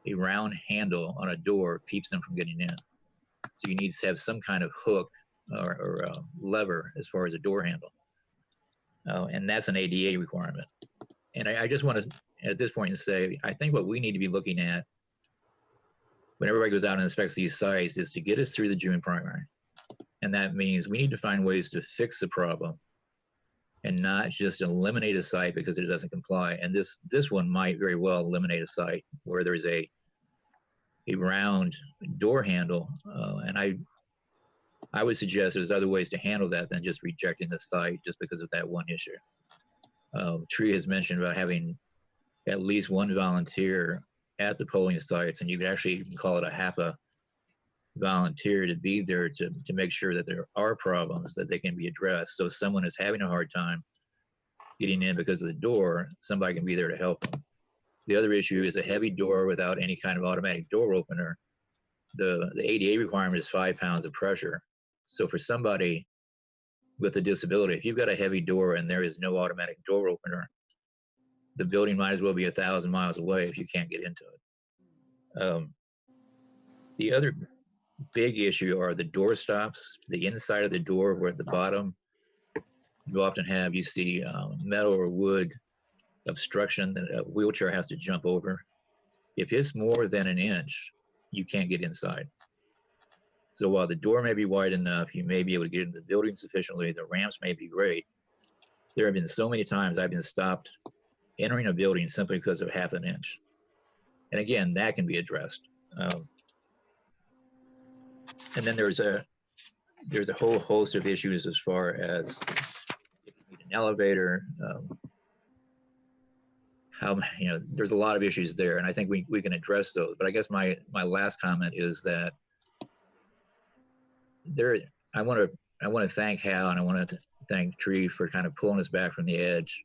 a round handle on a door keeps them from getting in. So you need to have some kind of hook or lever as far as a door handle. And that's an ADA requirement. And I just want to, at this point, say, I think what we need to be looking at when everybody goes out and inspects these sites is to get us through the June primary. And that means we need to find ways to fix the problem and not just eliminate a site because it doesn't comply. And this one might very well eliminate a site where there's a round door handle. And I would suggest there's other ways to handle that than just rejecting the site just because of that one issue. Tree has mentioned about having at least one volunteer at the polling sites, and you could actually call it a half a volunteer to be there to make sure that there are problems that they can be addressed. So if someone is having a hard time getting in because of the door, somebody can be there to help them. The other issue is a heavy door without any kind of automatic door opener. The ADA requirement is 5 pounds of pressure. So for somebody with a disability, if you've got a heavy door and there is no automatic door opener, the building might as well be 1,000 miles away if you can't get into it. The other big issue are the door stops. The inside of the door, where at the bottom, you often have, you see metal or wood obstruction that a wheelchair has to jump over. If it's more than an inch, you can't get inside. So while the door may be wide enough, you may be able to get into the building sufficiently, the ramps may be great. There have been so many times I've been stopped entering a building simply because of half an inch. And again, that can be addressed. And then there's a whole host of issues as far as if you need an elevator, there's a lot of issues there, and I think we can address those. But I guess my last comment is that I want to thank Hal, and I want to thank Tree for kind of pulling us back from the edge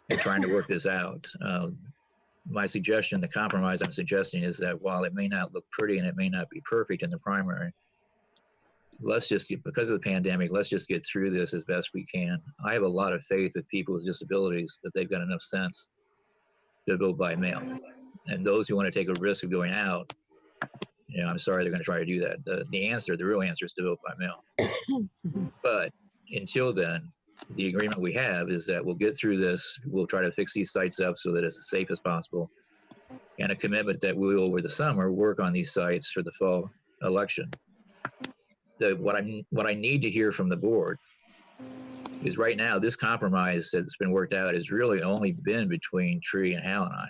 and trying to work this out. My suggestion, the compromise I'm suggesting, is that while it may not look pretty and it may not be perfect in the primary, because of the pandemic, let's just get through this as best we can. I have a lot of faith with people with disabilities that they've got enough sense to vote by mail. And those who want to take a risk of going out, I'm sorry they're going to try to do that. The real answer is to vote by mail. But until then, the agreement we have is that we'll get through this. We'll try to fix these sites up so that it's as safe as possible. And a commitment that we will, over the summer, work on these sites for the fall election. What I need to hear from the board is right now, this compromise that's been worked out has really only been between Tree and Hal and I.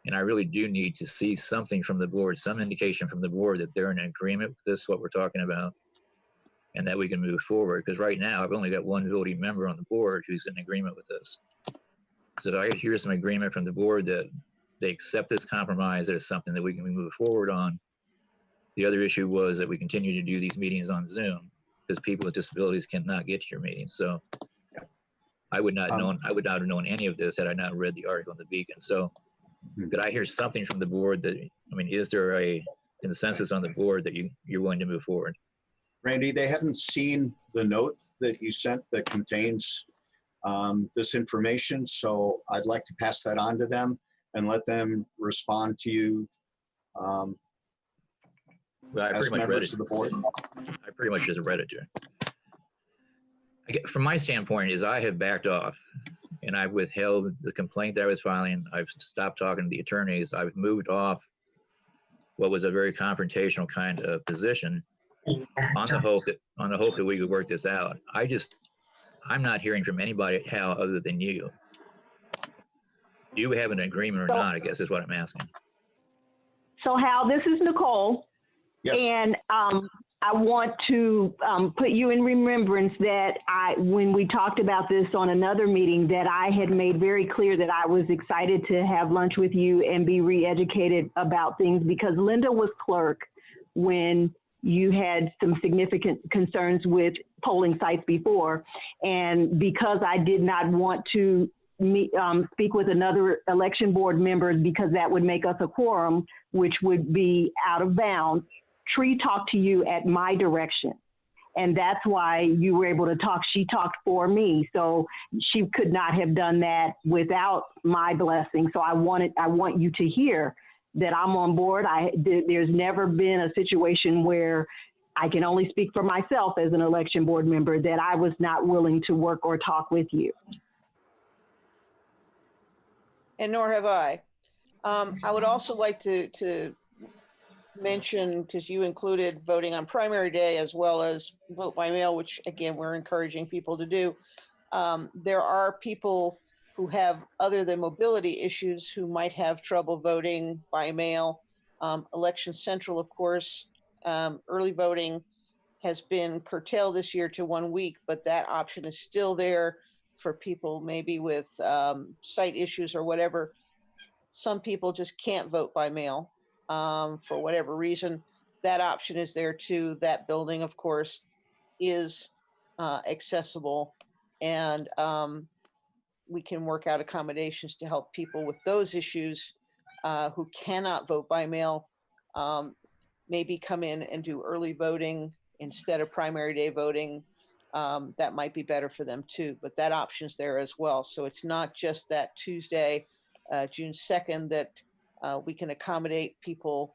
And I really do need to see something from the board, some indication from the board that they're in agreement with this, what we're talking about, and that we can move forward. Because right now, I've only got one voting member on the board who's in agreement with this. So if I hear some agreement from the board that they accept this compromise, that it's something that we can move forward on. The other issue was that we continue to do these meetings on Zoom because people with disabilities cannot get to your meetings. So I would not have known any of this had I not read the article in the Beacon. So could I hear something from the board is there a consensus on the board that you're willing to move forward? Randy, they haven't seen the note that you sent that contains this information. So I'd like to pass that on to them and let them respond to you. Well, I as pretty much read members it. of the board. I pretty much just read it, Jay. From my standpoint, is I have backed off, and I've withheld the complaint that I was filing. I've stopped talking to the attorneys. I've moved off what was a very confrontational kind of position on the hope that we could work this out. I'm not hearing from anybody, Hal, other than you. Do you have an agreement or not? I guess is what I'm asking. So Hal, this is Nicole. Yes. And I want to put you in remembrance that when we talked about this on another meeting, that I had made very clear that I was excited to have lunch with you and be re-educated about things, because Linda was clerk when you had some significant concerns with polling sites before. And because I did not want to speak with another election board member because that would make us a quorum, which would be out of bounds, Tree talked to you at my direction. And that's why you were able to talk. She talked for me. So she could not have done that without my blessing. So I want you to hear that I'm on board. There's never been a situation where I can only speak for myself as an election board member that I was not willing to work or talk with you. And nor have I. I would also like to mention, because you included voting on primary day as well as vote by mail, which again, we're encouraging people to do. There are people who have, other than mobility issues, who might have trouble voting by mail. Election Central, of course, early voting has been curtailed this year to 1 week, but that option is still there for people maybe with sight issues or whatever. Some people just can't vote by mail for whatever reason. That option is there too. That building, of course, is accessible, and we can work out accommodations to help people with those issues who cannot vote by mail, maybe come in and do early voting instead of primary day voting. That might be better for them too, but that option's there as well. So it's not just that Tuesday, June 2nd, that we can accommodate people.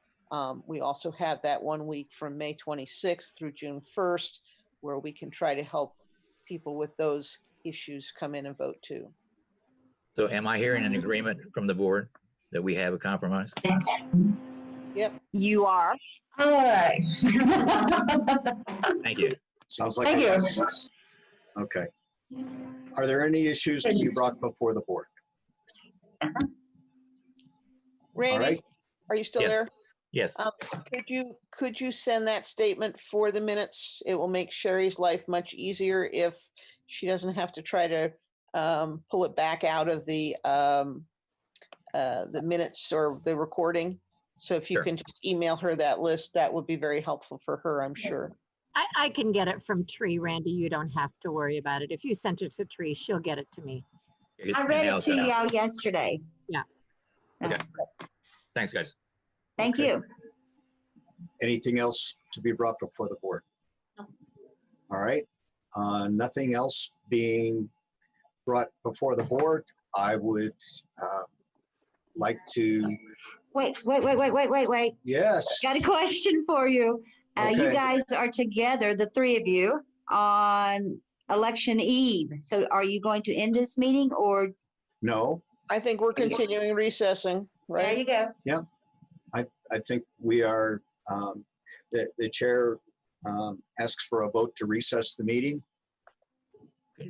We also have that 1 week from May 26th through June 1st, where we can try to help people with those issues come in and vote too. So am I hearing an agreement from the board that we have a compromise? Yep. You are. All right. Thank you. Sounds like Thank a you. yes. Okay. Are there any issues to be brought before the board? Randy, right. are you still Yes. there? Yes. Could you send that statement for the minutes? It will make Sherry's life much easier if she doesn't have to try to pull it back out of the minutes or the recording. So if you Sure. can just email her that list, that would be very helpful for her, I'm sure. I can get it from Tree, Randy. You don't have to worry about it. If you sent it to Tree, she'll get it to me. I read it Email's to out. y'all yesterday. Okay. Thanks, guys. Thank Okay. you. Anything else to be brought before the board? All right. Nothing else being brought before the board. I would like to, Wait. yes. Got a question for you. You Okay. guys are together, the three of you, on election eve. So are you going to end this meeting or? No, I think we're continuing recessing, There right? you go. I think we are, the chair asks for a vote to recess the meeting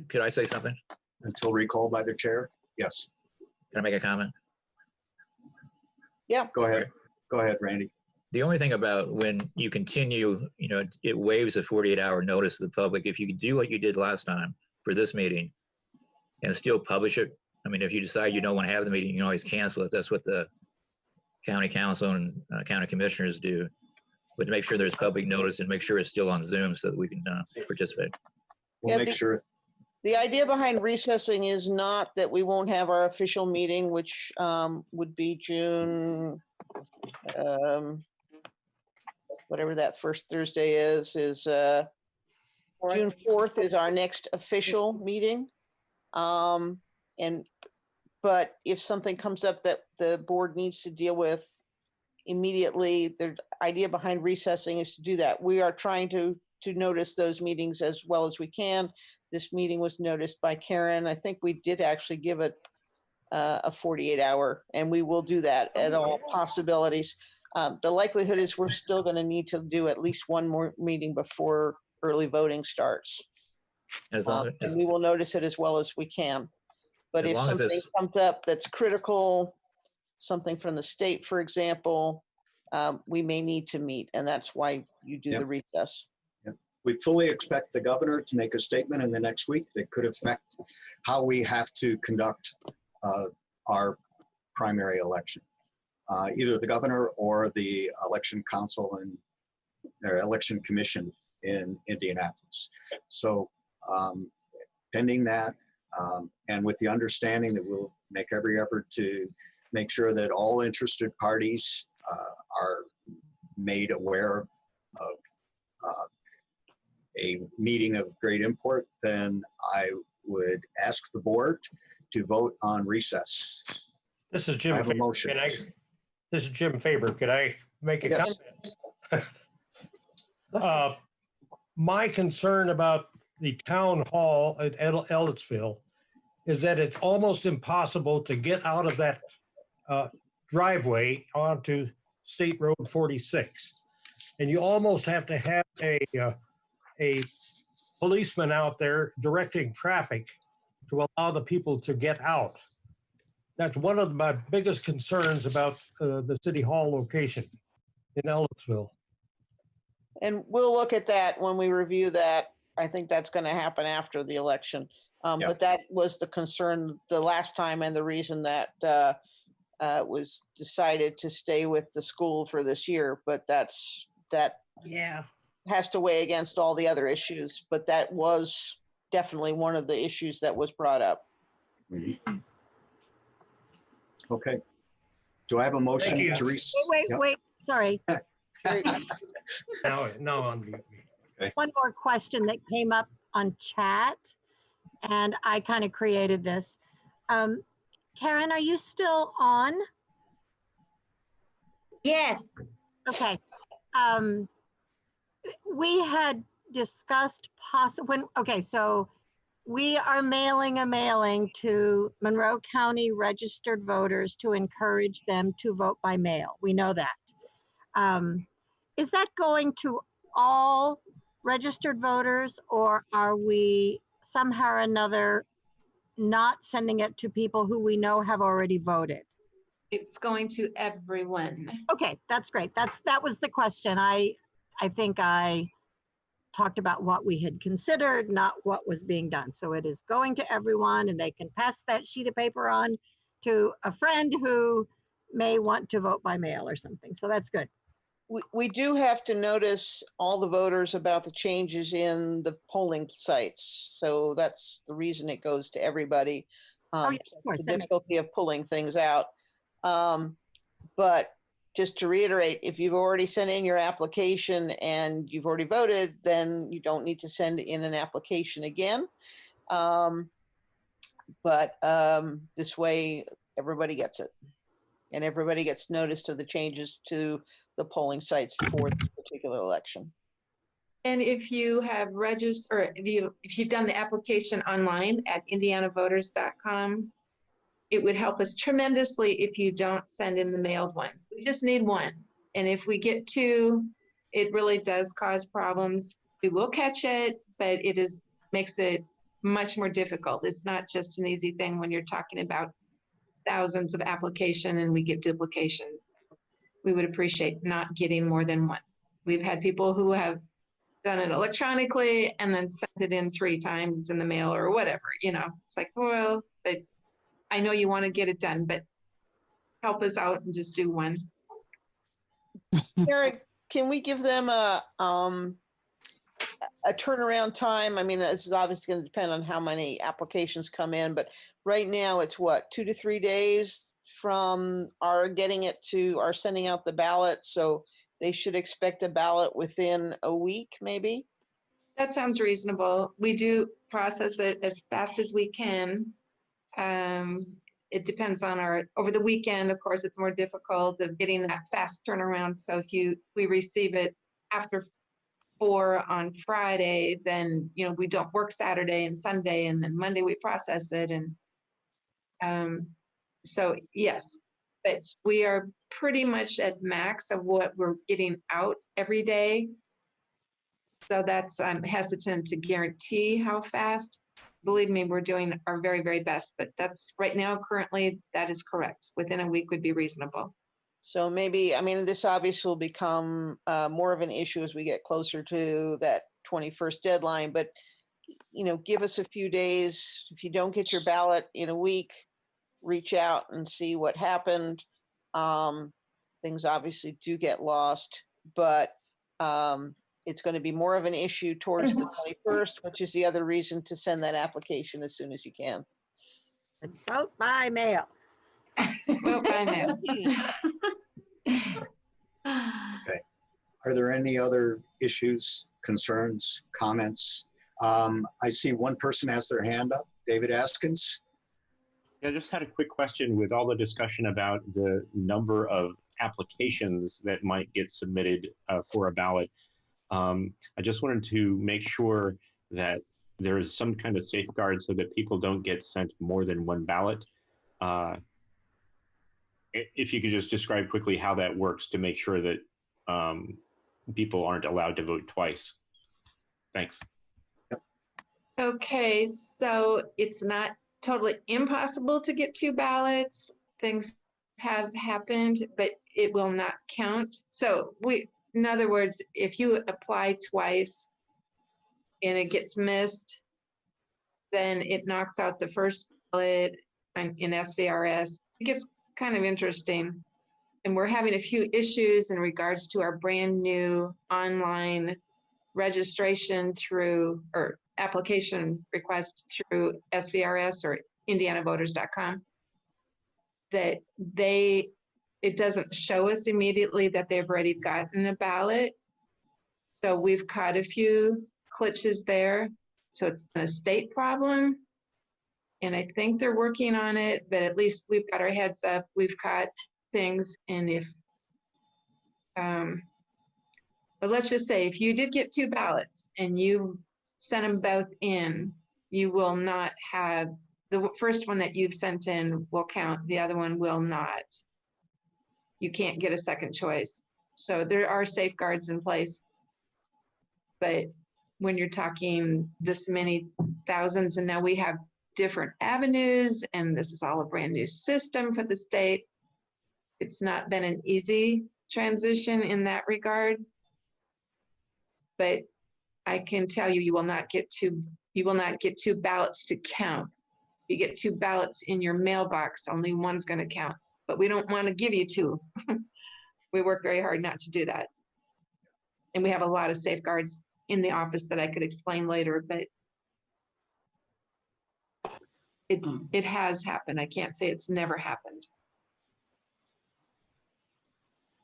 Could I say something? until recalled by the chair. Yes, Can I make a comment? Yeah. go ahead. Go ahead, Randy. The only thing about when you continue, it waives a 48-hour notice to the public. If you do what you did last time for this meeting and still publish it, I mean, if you decide you don't want to have the meeting, you can always cancel it. That's what the county council and county commissioners do. But to make sure there's public notice and make sure it's still on Zoom so that we can participate. We'll Yeah, make sure. The idea behind recessing is not that we won't have our official meeting, which would be June, whatever that first Thursday is June 4th is our next official meeting. But if something comes up that the board needs to deal with immediately, the idea behind recessing is to do that. We are trying to notice those meetings as well as we can. This meeting was noticed by Karen. I think we did actually give it a 48-hour, and we will do that at all possibilities. The likelihood is we're still going to need to do at least one more meeting before early voting starts. As long as, And we will notice it as well as we can. But As if long as something it's- comes up that's critical, something from the state, for example, we may need to meet, and that's why you do Yep. the recess. We fully expect the governor to make a statement in the next week that could affect how we have to conduct our primary election. Either the governor or the election council and their election commission in Indianapolis. So pending that, and with the understanding that we'll make every effort to make sure that all interested parties are made aware of a meeting of great import, then I would ask the board to vote on recess. This is I Jim. have a Faber. motion. This is Jim Faber. Could I make a Yes. comment? My concern about the town hall at Ellettsville is that it's almost impossible to get out of that driveway onto State Road 46. And you almost have to have a policeman out there directing traffic to allow the people to get out. That's one of my biggest concerns about the city hall location in Ellettsville. And we'll look at that when we review that. I think that's going to happen after the election. Yeah. But that was the concern the last time and the reason that was decided to stay with the school for this year. But that has to weigh against all the other issues. But that was definitely one of the issues that was brought up. Okay. Do I have a motion Thank you. to recess? Wait, sorry. Now unmute me. One more question that came up on chat, and I kind of created this. Karen, are you still on? Yes. Okay. We had discussed so we are mailing a mailing to Monroe County registered voters to encourage them to vote by mail. We know that. Is that going to all registered voters, or are we somehow or another not sending it to people who we know have already voted? It's going to everyone. Okay, that's great. That was the question. I think I talked about what we had considered, not what was being done. So it is going to everyone, and they can pass that sheet of paper on to a friend who may want to vote by mail or something. So that's good. We do have to notice all the voters about the changes in the polling sites. So that's the reason it goes to everybody. Oh, yeah, of course. The That makes- difficulty of pulling things out. But just to reiterate, if you've already sent in your application and you've already voted, then you don't need to send in an application again. But this way, everybody gets it. And everybody gets notice of the changes to the polling sites for this particular election. And if you have registered, or if you've done the application online at indianavoters.com, it would help us tremendously if you don't send in the mailed one. We just need one. And if we get two, it really does cause problems. We will catch it, but makes it much more difficult. It's not just an easy thing when you're talking about thousands of application and we get duplications. We would appreciate not getting more than one. We've had people who have done it electronically and then sent it in 3 times in the mail or whatever, it's like, well, but I know you want to get it done, but help us out and just do one. Karen, can we give them a turnaround time? I mean, this is obviously going to depend on how many applications come in, but right now it's what, 2 to 3 days from our getting it to our sending out the ballot. So they should expect a ballot within a week, maybe? That sounds reasonable. We do process it as fast as we can. It depends on over the weekend, of course, it's more difficult of getting that fast turnaround. So if we receive it after 4 on Friday, then, we don't work Saturday and Sunday, and then Monday we process it. And so, yes, but we are pretty much at max of what we're getting out every day. So I'm hesitant to guarantee how fast. Believe me, we're doing our very, very best, but that's right now, currently, that is correct. Within a week would be reasonable. So maybe, I mean, this obviously will become more of an issue as we get closer to that 21st deadline, but, give us a few days. If you don't get your ballot in a week, reach out and see what happened. Things obviously do get lost, but it's going to be more of an issue towards the 21st, which is the other reason to send that application as soon as you can. Vote by mail. Vote by mail. Okay. Are there any other issues, concerns, comments? I see one person has their hand up, David Askins. Yeah, I just had a quick question with all the discussion about the number of applications that might get submitted for a ballot. I just wanted to make sure that there is some kind of safeguard so that people don't get sent more than one ballot. If you could just describe quickly how that works to make sure that people aren't allowed to vote twice. Thanks. Okay, so it's not totally impossible to get 2 ballots. Things have happened, but it will not count. So in other words, if you apply twice and it gets missed, then it knocks out the first ballot in SVRS. It gets kind of interesting. And we're having a few issues in regards to our brand new online registration or application request through SVRS or indianavoters.com, that it doesn't show us immediately that they've already gotten a ballot. So we've caught a few glitches there. So it's been a state problem. And I think they're working on it, but at least we've got our heads up. We've caught things. And but let's just say if you did get 2 ballots and you sent them both in, you will not have, the first one that you've sent in will count, the other one will not. You can't get a second choice. So there are safeguards in place. But when you're talking this many thousands, and now we have different avenues, and this is all a brand new system for the state, it's not been an easy transition in that regard. But I can tell you, you will not get two ballots to count. You get two ballots in your mailbox, only one's going to count. But we don't want to give you two. We work very hard not to do that. And we have a lot of safeguards in the office that I could explain later, but it has happened. I can't say it's never happened.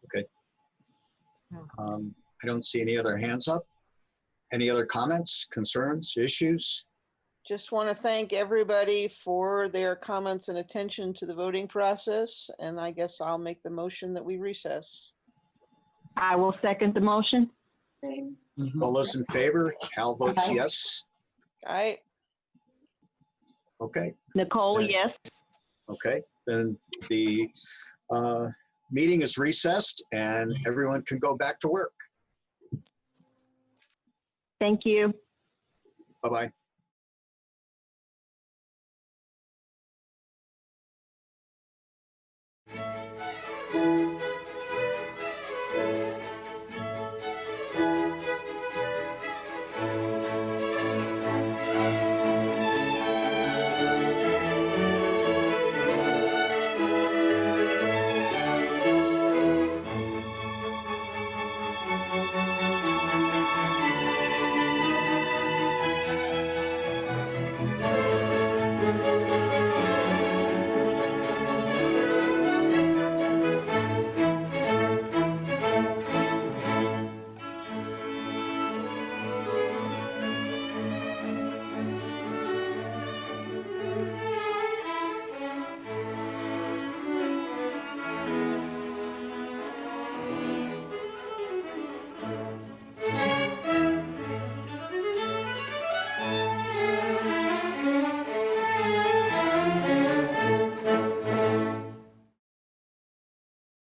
Okay. I don't see any other hands up. Any other comments, concerns, issues? Just want to thank everybody for their comments and attention to the voting process. And I guess I'll make the motion that we recess. I will second the motion. All those in favor? Hal votes yes. All right. Okay. Nicole, yes. Okay. Then the meeting is recessed and everyone can go back to work. Thank you. Bye-bye.